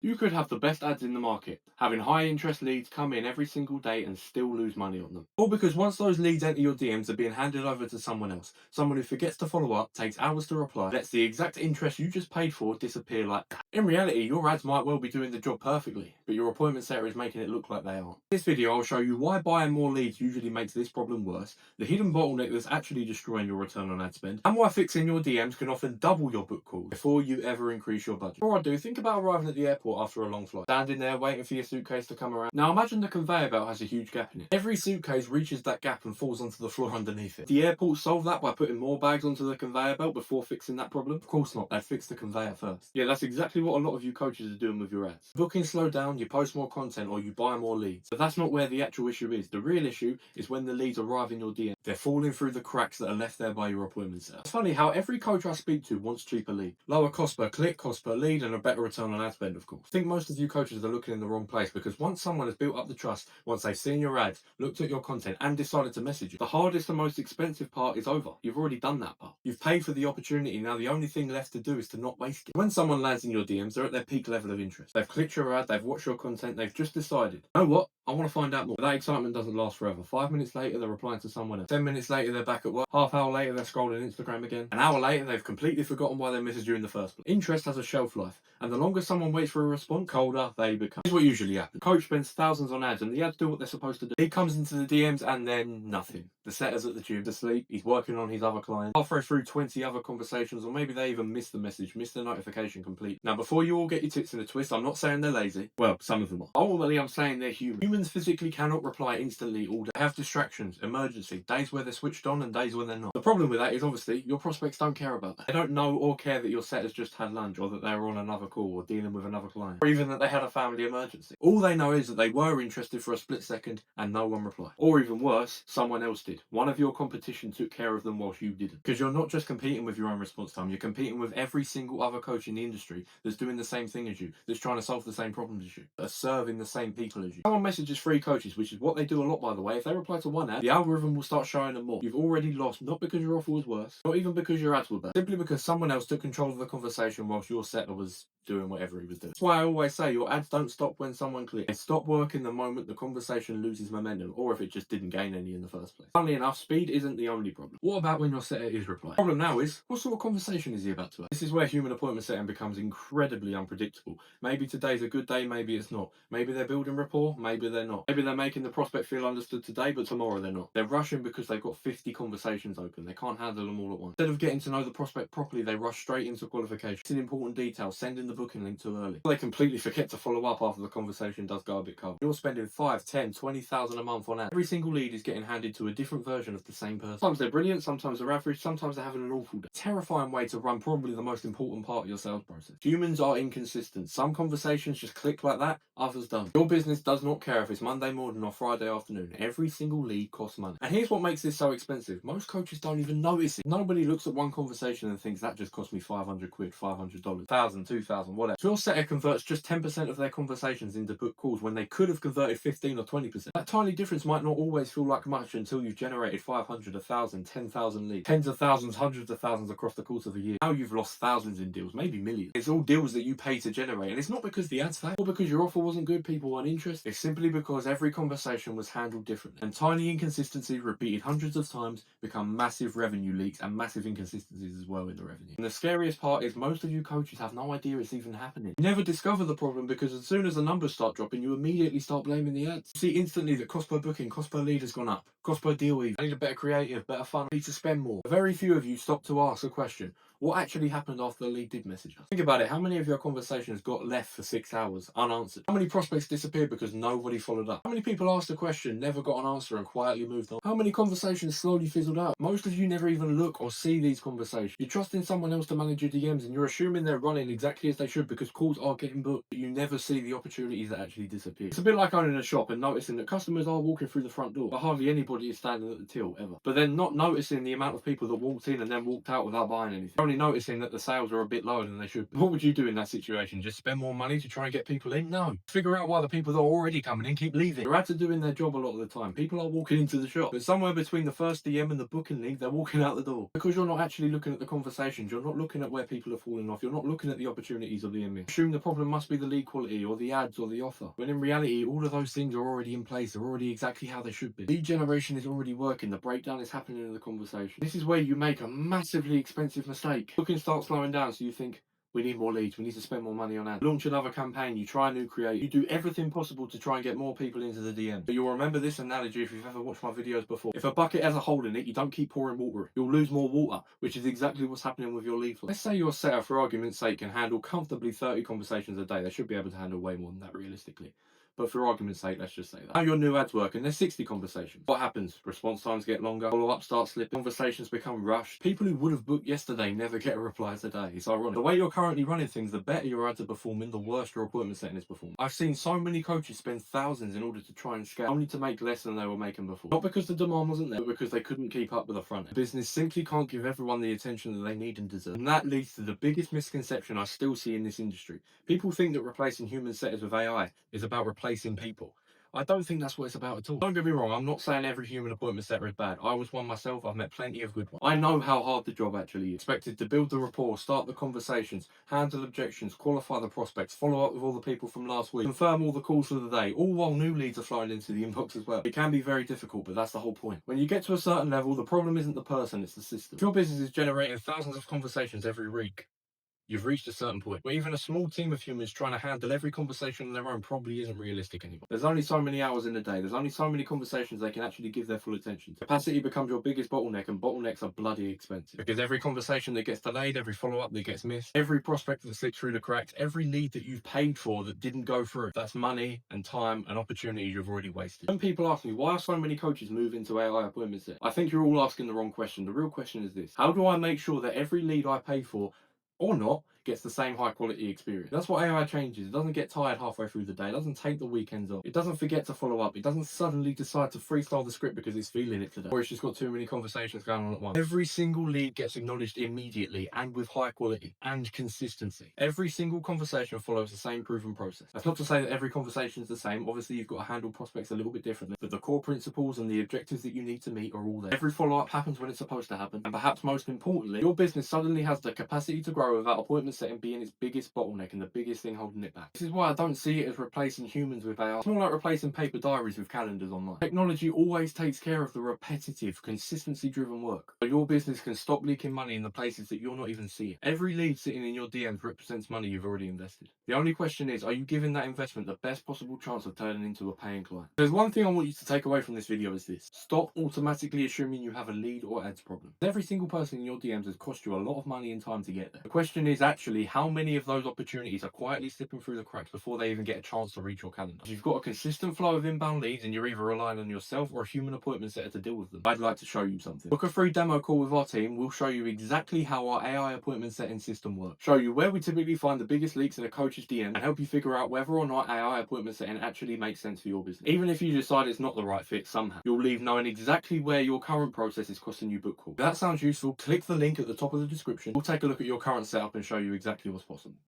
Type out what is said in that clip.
You could have the best ads in the market, having high interest leads come in every single day and still lose money on them. All because once those leads enter your DMs, they're being handed over to someone else. Someone who forgets to follow up, takes hours to reply, lets the exact interest you just paid for disappear like that. In reality, your ads might well be doing the job perfectly, but your appointment setter is making it look like they aren't. In this video, I'll show you why buying more leads usually makes this problem worse, the hidden bottleneck that's actually destroying your return on ad spend, and why fixing your DMs can often double your book calls before you ever increase your budget. Before I do, think about arriving at the airport after a long flight. Standing there waiting for your suitcase to come around. Now imagine the conveyor belt has a huge gap in it. Every suitcase reaches that gap and falls onto the floor underneath it. The airport solve that by putting more bags onto the conveyor belt before fixing that problem? Of course not, they'd fix the conveyor first. Yeah, that's exactly what a lot of you coaches are doing with your ads. Bookings slow down, you post more content, or you buy more leads. But that's not where the actual issue is. The real issue is when the leads arrive in your DM. They're falling through the cracks that are left there by your appointment setter. It's funny how every coach I speak to wants cheaper lead. Lower cost per click, cost per lead, and a better return on ad spend, of course. I think most of you coaches are looking in the wrong place, because once someone has built up the trust, once they've seen your ads, looked at your content, and decided to message you, the hardest and most expensive part is over. You've already done that part. You've paid for the opportunity. Now the only thing left to do is to not waste it. When someone lands in your DMs, they're at their peak level of interest. They've clicked your ad, they've watched your content, they've just decided, you know what? I want to find out more. But that excitement doesn't last forever. 5 minutes later, they're replying to someone else. 10 minutes later, they're back at work. Half hour later, they're scrolling Instagram again. An hour later, they've completely forgotten why they messaged you in the first place. Interest has a shelf life, and the longer someone waits for a response, colder they become. This is what usually happens. Coach spends thousands on ads, and the ads do what they're supposed to do. He comes into the DMs, and then nothing. The setter's at the gym to sleep. He's working on his other clients. Halfway through 20 other conversations, or maybe they even miss the message, miss the notification completely. Now, before you all get your tits in a twist, I'm not saying they're lazy. Well, some of them are. Ultimately, I'm saying they're human. Humans physically cannot reply instantly all day. They have distractions, emergency, days where they're switched on and days when they're not. The problem with that is obviously your prospects don't care about that. They don't know or care that your setter's just had lunch, or that they were on another call, or dealing with another client, or even that they had a family emergency. All they know is that they were interested for a split second and no one replied. Or even worse, someone else did. One of your competition took care of them whilst you didn't. Because you're not just competing with your own response time, you're competing with every single other coach in the industry that's doing the same thing as you, that's trying to solve the same problems as you, that are serving the same people as you. Someone messages free coaches, which is what they do a lot, by the way. If they reply to one ad, the algorithm will start showing them more. You've already lost, not because your offer was worse, not even because your ads were bad, simply because someone else took control of the conversation whilst your setter was doing whatever he was doing. That's why I always say your ads don't stop when someone clicks. They stop working the moment the conversation loses momentum, or if it just didn't gain any in the first place. Funnily enough, speed isn't the only problem. What about when your setter is replying? The problem now is, what sort of conversation is he about to have? This is where human appointment setting becomes incredibly unpredictable. Maybe today's a good day, maybe it's not. Maybe they're building rapport, maybe they're not. Maybe they're making the prospect feel understood today, but tomorrow they're not. They're rushing because they've got 50 conversations open. They can't handle them all at once. Instead of getting to know the prospect properly, they rush straight into qualification. It's an important detail, sending the booking link too early. They completely forget to follow up after the conversation does go a bit cold. You're spending 5, 10, 20,000 a month on ads. Every single lead is getting handed to a different version of the same person. Sometimes they're brilliant, sometimes they're average, sometimes they're having an awful day. Terrifying way to run probably the most important part of your sales process. Humans are inconsistent. Some conversations just click like that, others don't. Your business does not care if it's Monday morning or Friday afternoon. Every single lead costs money. And here's what makes this so expensive. Most coaches don't even notice it. Nobody looks at one conversation and thinks that just cost me 500 quid, $500, 1,000, 2,000, whatever. If your setter converts just 10% of their conversations into book calls when they could have converted 15 or 20%, that tiny difference might not always feel like much until you've generated 500, 1,000, 10,000 leads, tens of thousands, hundreds of thousands across the course of a year. Now you've lost thousands in deals, maybe millions. It's all deals that you pay to generate, and it's not because the ads failed or because your offer wasn't good, people weren't interested. It's simply because every conversation was handled differently, and tiny inconsistencies repeated hundreds of times become massive revenue leaks and massive inconsistencies as well in the revenue. And the scariest part is most of you coaches have no idea it's even happening. You never discover the problem because as soon as the numbers start dropping, you immediately start blaming the ads. You see instantly that cost per booking, cost per lead has gone up, cost per deal even. I need a better creative, better fun, I need to spend more. Very few of you stop to ask a question. What actually happened after the lead did message us? Think about it. How many of your conversations got left for 6 hours unanswered? How many prospects disappeared because nobody followed up? How many people asked a question, never got an answer, and quietly moved on? How many conversations slowly fizzled out? Most of you never even look or see these conversations. You're trusting someone else to manage your DMs, and you're assuming they're running exactly as they should because calls are getting booked, but you never see the opportunities that actually disappear. It's a bit like owning a shop and noticing that customers are walking through the front door, but hardly anybody is standing at the till ever. But then not noticing the amount of people that walked in and then walked out without buying anything. only noticing that the sales are a bit lower than they should be. What would you do in that situation? Just spend more money to try and get people in? No. Figure out why the people that are already coming in keep leaving. Your ads are doing their job a lot of the time. People are walking into the shop, but somewhere between the first DM and the booking lead, they're walking out the door. Because you're not actually looking at the conversations, you're not looking at where people are falling off, you're not looking at the opportunities of the image. Assume the problem must be the lead quality or the ads or the offer. When in reality, all of those things are already in place, they're already exactly how they should be. Lead generation is already working, the breakdown is happening in the conversation. This is where you make a massively expensive mistake. Booking starts slowing down, so you think, we need more leads, we need to spend more money on ads. Launch another campaign, you try a new creative. You do everything possible to try and get more people into the DM. But you'll remember this analogy if you've ever watched my videos before. If a bucket has a hole in it, you don't keep pouring water. You'll lose more water, which is exactly what's happening with your lead flow. Let's say your setup, for argument's sake, can handle comfortably 30 conversations a day. They should be able to handle way more than that realistically. But for argument's sake, let's just say that. Now your new ads work and there's 60 conversations. What happens? Response times get longer, follow-up starts slipping, conversations become rushed. People who would have booked yesterday never get a reply today. It's ironic. The way you're currently running things, the better your ads are performing, the worse your appointment setting is performing. I've seen so many coaches spend thousands in order to try and scale, only to make less than they were making before. Not because the demand wasn't there, but because they couldn't keep up with the front end. The business simply can't give everyone the attention that they need and deserve. And that leads to the biggest misconception I still see in this industry. People think that replacing human setters with AI is about replacing people. I don't think that's what it's about at all. Don't get me wrong, I'm not saying every human appointment setter is bad. I was one myself, I've met plenty of good ones. I know how hard the job actually is. Expected to build the rapport, start the conversations, handle objections, qualify the prospects, follow up with all the people from last week, confirm all the calls for the day, all while new leads are flowing into the inbox as well. It can be very difficult, but that's the whole point. When you get to a certain level, the problem isn't the person, it's the system. If your business is generating thousands of conversations every week, you've reached a certain point where even a small team of humans trying to handle every conversation on their own probably isn't realistic anymore. There's only so many hours in a day. There's only so many conversations they can actually give their full attention to. Capacity becomes your biggest bottleneck, and bottlenecks are bloody expensive. Because every conversation that gets delayed, every follow-up that gets missed, every prospect that slips through the cracks, every lead that you've paid for that didn't go through, that's money and time and opportunities you've already wasted. When people ask me, why are so many coaches moving to AI appointments? I think you're all asking the wrong question. The real question is this: how do I make sure that every lead I pay for or not gets the same high quality experience? That's what AI changes. It doesn't get tired halfway through the day. It doesn't take the weekends off. It doesn't forget to follow up. It doesn't suddenly decide to freestyle the script because it's feeling it today, or it's just got too many conversations going on at once. Every single lead gets acknowledged immediately and with high quality and consistency. Every single conversation follows the same proven process. That's not to say that every conversation is the same. Obviously, you've got to handle prospects a little bit differently, but the core principles and the objectives that you need to meet are all there. Every follow-up happens when it's supposed to happen, and perhaps most importantly, your business suddenly has the capacity to grow without appointment setting being its biggest bottleneck and the biggest thing holding it back. This is why I don't see it as replacing humans with AI. It's more like replacing paper diaries with calendars online. Technology always takes care of the repetitive, consistency-driven work, so your business can stop leaking money in the places that you're not even seeing. Every lead sitting in your DMs represents money you've already invested. The only question is, are you giving that investment the best possible chance of turning into a paying client? There's one thing I want you to take away from this video is this: stop automatically assuming you have a lead or ads problem. Every single person in your DMs has cost you a lot of money and time to get there. The question is actually, how many of those opportunities are quietly slipping through the cracks before they even get a chance to reach your calendar? If you've got a consistent flow of inbound leads and you're either relying on yourself or a human appointment setter to deal with them, I'd like to show you something. Book a free demo call with our team. We'll show you exactly how our AI appointment setting system works, show you where we typically find the biggest leaks in a coach's DM, and help you figure out whether or not AI appointment setting actually makes sense for your business. Even if you decide it's not the right fit somehow, you'll leave knowing exactly where your current process is costing you book calls. If that sounds useful, click the link at the top of the description. We'll take a look at your current setup and show you exactly what's possible.